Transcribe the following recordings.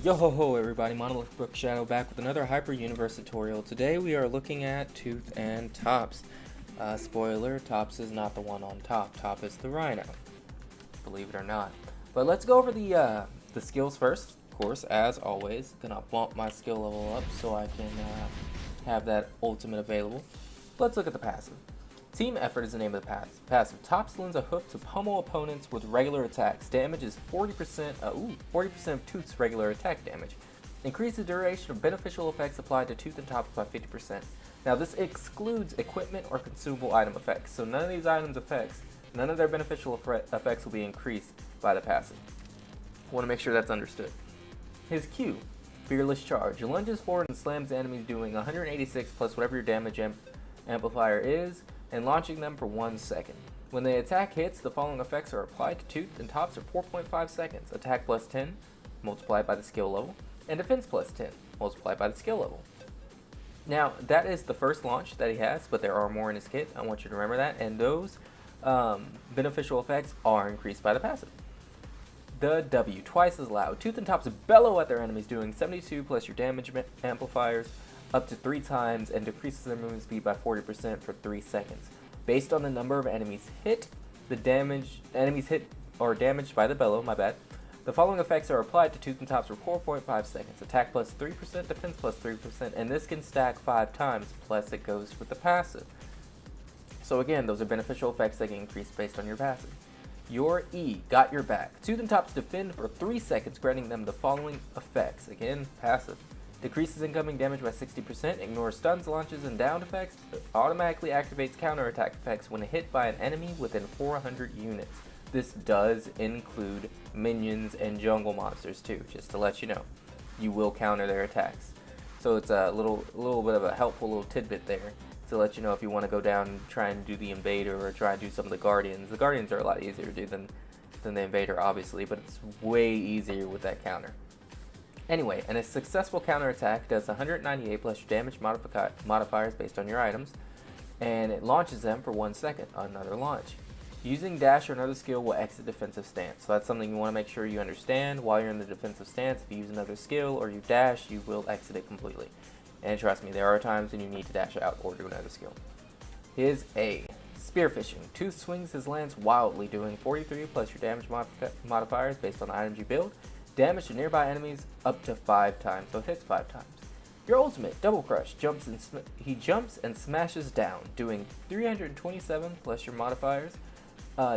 Yo ho ho everybody, Monolith Brook Shadow back with another Hyper Universe tutorial. Today we are looking at Tooth and Tops. Spoiler, Tops is not the one on top. Top is the Rhino, believe it or not. But let's go over the skills first. Of course, as always, gonna bump my skill level up so I can have that ultimate available. Let's look at the passive. Team Effort is the name of the passive. Tops lends a hook to pummel opponents with regular attacks. Damage is 40% of Tooth's regular attack damage. Increase the duration of beneficial effects applied to Tooth and Tops by 50%. Now this excludes equipment or consumable item effects, so none of these items' effects, none of their beneficial effects will be increased by the passive. I want to make sure that's understood. His Q, Fearless Charge, lunges forward and slams enemies doing 186 plus whatever your damage amplifier is, and launching them for 1 second. When the attack hits, the following effects are applied to Tooth and Tops for 4.5 seconds. Attack plus 10, multiplied by the skill level, and defense plus 10, multiplied by the skill level. Now, that is the first launch that he has, but there are more in his kit. I want you to remember that, and those beneficial effects are increased by the passive. The W, twice as loud. Tooth and Tops bellow at their enemies, doing 72 plus your damage amplifiers, up to 3 times, and decreases their movement speed by 40% for 3 seconds. Based on the number of enemies hit, enemies hit or damaged by the bellow, the following effects are applied to Tooth and Tops for 4.5 seconds. Attack plus 3%, defense plus 3%, and this can stack 5 times, plus it goes with the passive. So again, those are beneficial effects that get increased based on your passive. Your E, Got Your Back. Tooth and Tops defend for 3 seconds, granting them the following effects. Again, passive. Decreases incoming damage by 60%, ignores stuns, launches, and down effects, automatically activates counterattack effects when hit by an enemy within 400 units. This does include minions and jungle monsters too, just to let you know. You will counter their attacks. So it's a little bit of a helpful little tidbit there to let you know if you want to go down and try and do the Invader or try and do some of the Guardians. The Guardians are a lot easier to do than the Invader, obviously, but it's way easier with that counter. Anyway, and a successful counterattack does 198 plus your damage modifiers based on your items, and it launches them for 1 second, another launch. Using dash or another skill will exit defensive stance, so that's something you want to make sure you understand while you're in the defensive stance. If you use another skill or you dash, you will exit it completely. And trust me, there are times when you need to dash out or do another skill. His A, Spearfishing. Tooth swings his lance wildly, doing 43 plus your damage modifiers based on the items you build. Damage to nearby enemies up to 5 times, so it hits 5 times. Your ultimate, Double Crush, he jumps and smashes down, doing 327 plus your modifiers,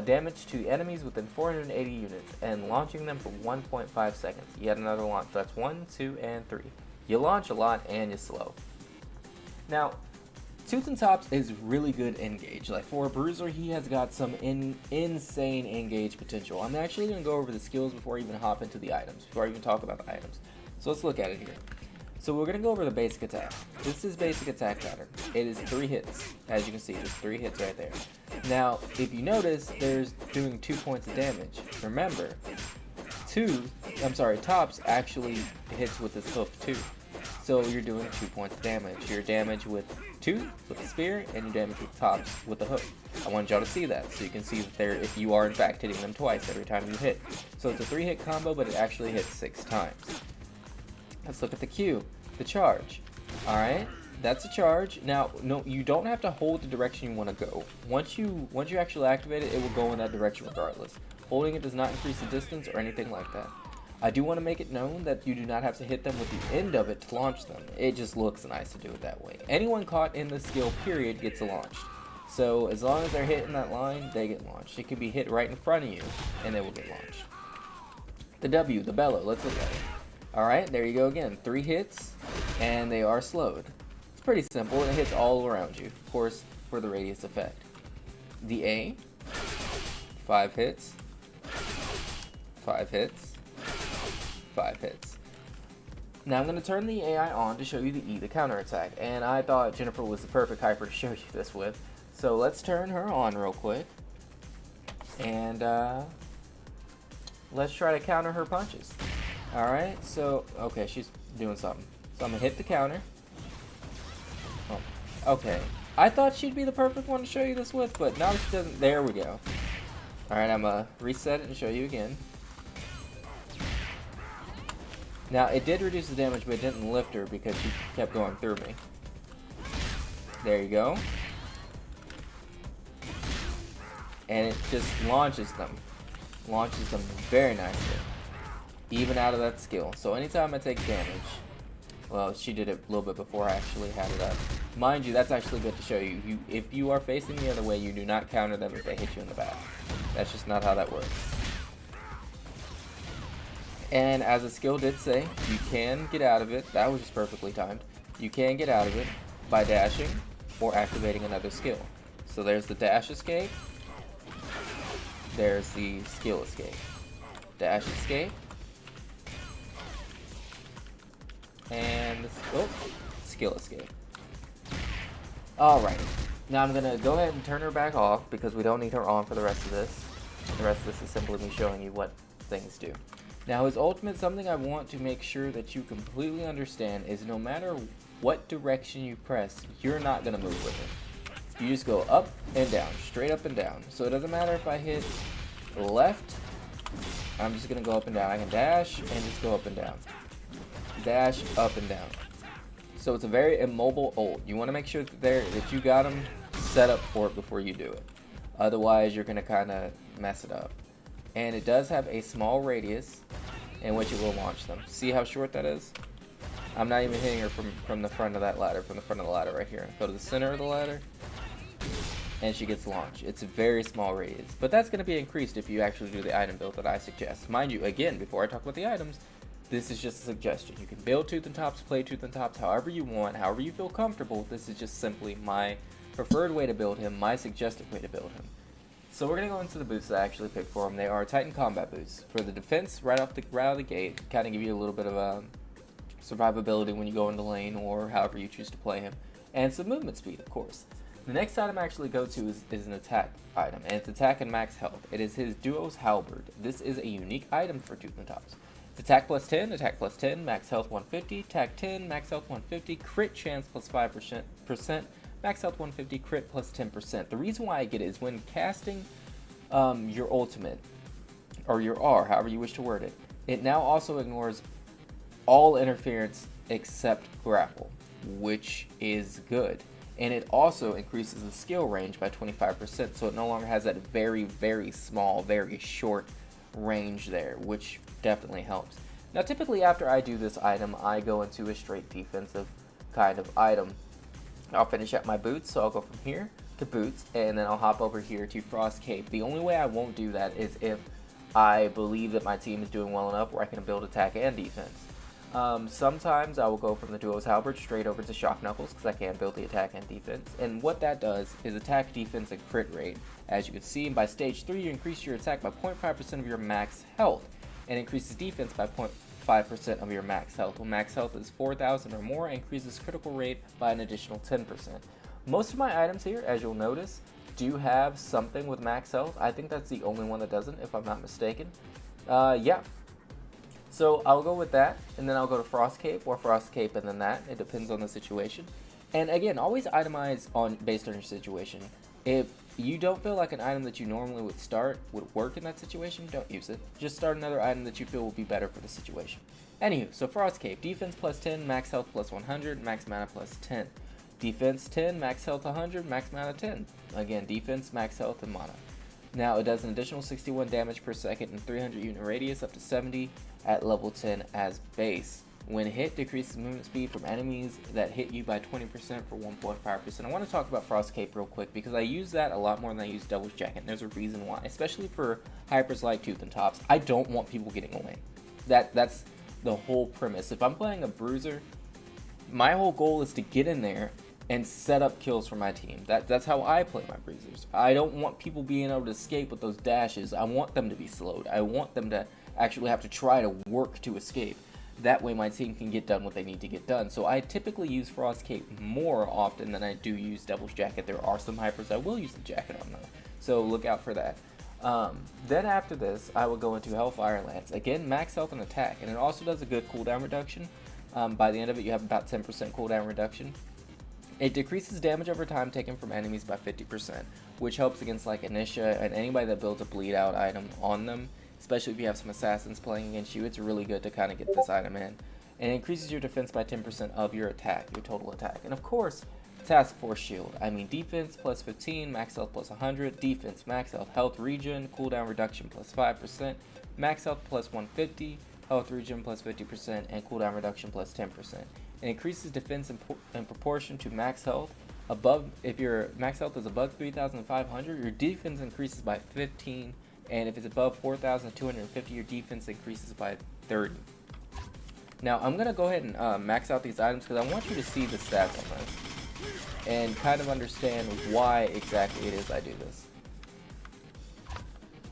damage to enemies within 480 units, and launching them for 1.5 seconds. Yet another launch, so that's 1, 2, and 3. You launch a lot and you slow. Now, Tooth and Tops is really good engage. Like for a bruiser, he has got some insane engage potential. I'm actually going to go over the skills before I even hop into the items, before I even talk about the items. So let's look at it here. So we're going to go over the basic attack. This is basic attack pattern. It is 3 hits. As you can see, there's 3 hits right there. Now, if you notice, there's doing 2 points of damage. Remember, Tops actually hits with his hoof too. So you're doing 2 points of damage. Your damage with Tooth with the spear, and your damage with Tops with the hook. I want y'all to see that, so you can see that if you are in fact hitting them twice every time you hit. So it's a 3-hit combo, but it actually hits 6 times. Let's look at the Q, the charge. Alright, that's a charge. Now, no, you don't have to hold the direction you want to go. Once you actually activate it, it will go in that direction regardless. Holding it does not increase the distance or anything like that. I do want to make it known that you do not have to hit them with the end of it to launch them. It just looks nice to do it that way. Anyone caught in the skill period gets launched. So as long as they're hitting that line, they get launched. It can be hit right in front of you, and they will get launched. The W, the bellow, let's look at it. Alright, there you go again. 3 hits, and they are slowed. It's pretty simple, and it hits all around you, of course, for the radius effect. The A, 5 hits, 5 hits, 5 hits. Now I'm going to turn the AI on to show you the E, the counterattack, and I thought Jennifer was the perfect hyper to show you this with. So let's turn her on real quick, and let's try to counter her punches. Alright, so, okay, she's doing something. So I'm going to hit the counter. Oh, okay. I thought she'd be the perfect one to show you this with, but now she doesn't. There we go. Alright, I'm going to reset it and show you again. Now, it did reduce the damage, but it didn't lift her because she kept going through me. There you go. And it just launches them. Launches them very nicely. Even out of that skill. So anytime I take damage, well, she did it a little bit before I actually had it up. Mind you, that's actually good to show you. If you are facing the other way, you do not counter them if they hit you in the back. That's just not how that works. And as the skill did say, you can get out of it. That was just perfectly timed. You can get out of it by dashing or activating another skill. So there's the dash escape. There's the skill escape. Dash escape. And skill escape. Alright. Now I'm gonna go ahead and turn her back off because we don't need her on for the rest of this. The rest of this is simply me showing you what things do. Now his ultimate, something I want to make sure that you completely understand, is no matter what direction you press, you're not gonna move with it. You just go up and down, straight up and down. So it doesn't matter if I hit left, I'm just gonna go up and down. I can dash and just go up and down. Dash, up and down. So it's a very immobile ult. You want to make sure that you got them set up for it before you do it. Otherwise, you're going to kind of mess it up. And it does have a small radius in which it will launch them. See how short that is? I'm not even hitting her from the front of that ladder, from the front of the ladder right here. Go to the center of the ladder, and she gets launched. It's a very small radius. But that's going to be increased if you actually do the item build that I suggest. Mind you, again, before I talk about the items, this is just a suggestion. You can build Tooth and Tops, play Tooth and Tops however you want, however you feel comfortable. This is just simply my preferred way to build him, my suggested way to build him. So we're going to go into the boots that I actually picked for him. They are Titan Combat Boots. For the defense, right out of the gate, kind of give you a little bit of survivability when you go into lane or however you choose to play him. And some movement speed, of course. The next item I actually go to is an attack item, and it's attack and max health. It is his Duo's Halberd. This is a unique item for Tooth and Tops. Attack plus 10, attack plus 10, max health 150, attack 10, max health 150, crit chance plus 5%, max health 150, crit plus 10%. The reason why I get it is when casting your ultimate, or your R, however you wish to word it, it now also ignores all interference except grapple, which is good. And it also increases the skill range by 25%, so it no longer has that very, very small, very short range there, which definitely helps. Now typically after I do this item, I go into a straight defensive kind of item. I'll finish at my boots, so I'll go from here to boots, and then I'll hop over here to Frost Cape. The only way I won't do that is if I believe that my team is doing well enough where I can build attack and defense. Sometimes I will go from the Duo's Halberd straight over to Shock Knuckles because I can build the attack and defense. And what that does is attack, defense, and crit rate. As you can see, by stage 3, you increase your attack by 0.5% of your max health, and increases defense by 0.5% of your max health. When max health is 4,000 or more, increases critical rate by an additional 10%. Most of my items here, as you'll notice, do have something with max health. I think that's the only one that doesn't, if I'm not mistaken. Yeah. So I'll go with that, and then I'll go to Frost Cape, or Frost Cape and then that. It depends on the situation. And again, always itemize based on your situation. If you don't feel like an item that you normally would start would work in that situation, don't use it. Just start another item that you feel will be better for the situation. Anywho, so Frost Cape, defense plus 10, max health plus 100, max mana plus 10. Defense 10, max health 100, max mana 10. Again, defense, max health, and mana. Now it does an additional 61 damage per second and 300 unit radius up to 70 at level 10 as base. When hit, decreases movement speed from enemies that hit you by 20% for 1.5%. I want to talk about Frost Cape real quick because I use that a lot more than I use Devil's Jacket, and there's a reason why. Especially for hypers like Tooth and Tops, I don't want people getting away. That's the whole premise. If I'm playing a bruiser, my whole goal is to get in there and set up kills for my team. That's how I play my bruisers. I don't want people being able to escape with those dashes. I want them to be slowed. I want them to actually have to try to work to escape. That way my team can get done what they need to get done. So I typically use Frost Cape more often than I do use Devil's Jacket. There are some hypers I will use the jacket on though, so look out for that. Then after this, I will go into Hellfire Lance. Again, max health and attack, and it also does a good cooldown reduction. By the end of it, you have about 10% cooldown reduction. It decreases damage over time taken from enemies by 50%, which helps against like Initia and anybody that builds a bleed out item on them. especially if you have some assassins playing against you. It's really good to kind of get this item in. And it increases your defense by 10% of your attack, your total attack. And of course, Task Force Shield. I mean, defense plus 15, max health plus 100, defense, max health regen, cooldown reduction plus 5%, max health plus 150, health regen plus 50%, and cooldown reduction plus 10%. It increases defense in proportion to max health. If your max health is above 3,500, your defense increases by 15, and if it's above 4,250, your defense increases by 30. Now, I'm going to go ahead and max out these items because I want you to see the stats on this and kind of understand why exactly it is I do this.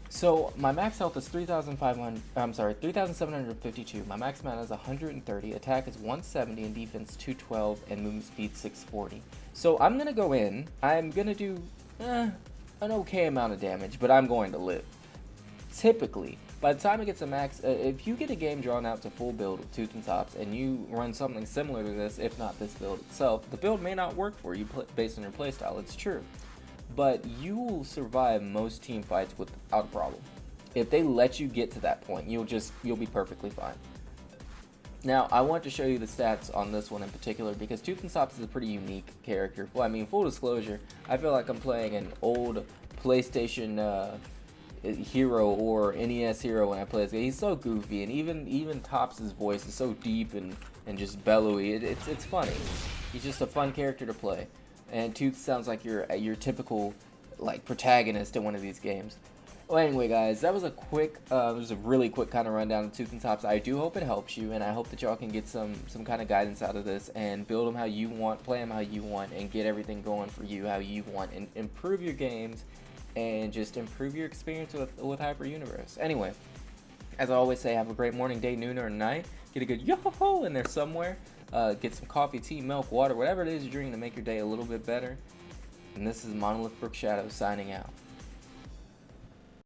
So my max health is 3,752. My max mana is 130. Attack is 170 and defense 212 and movement speed 640. So I'm gonna go in. I'm gonna do an okay amount of damage, but I'm going to live. Typically, by the time it gets a max, if you get a game drawn out to full build with Tooth and Tops and you run something similar to this, if not this build itself, the build may not work for you based on your playstyle. It's true. But you will survive most team fights without a problem. If they let you get to that point, you'll be perfectly fine. Now, I want to show you the stats on this one in particular because Tooth and Tops is a pretty unique character. Well, I mean, full disclosure, I feel like I'm playing an old PlayStation hero or NES hero when I play this game. He's so goofy, and even Tops' voice is so deep and just bellowy. It's funny. He's just a fun character to play. And Tooth sounds like your typical like protagonist in one of these games. Well, anyway, guys, that was a really quick kind of rundown of Tooth and Tops. I do hope it helps you, and I hope that y'all can get some kind of guidance out of this and build them how you want, play them how you want, and get everything going for you how you want, and improve your games and just improve your experience with Hyper Universe. Anyway, as I always say, have a great morning, day, noon, or night. Get a good yo-ho-ho in there somewhere. Get some coffee, tea, milk, water, whatever it is you're drinking to make your day a little bit better. And this is Monolith Brook Shadow signing out.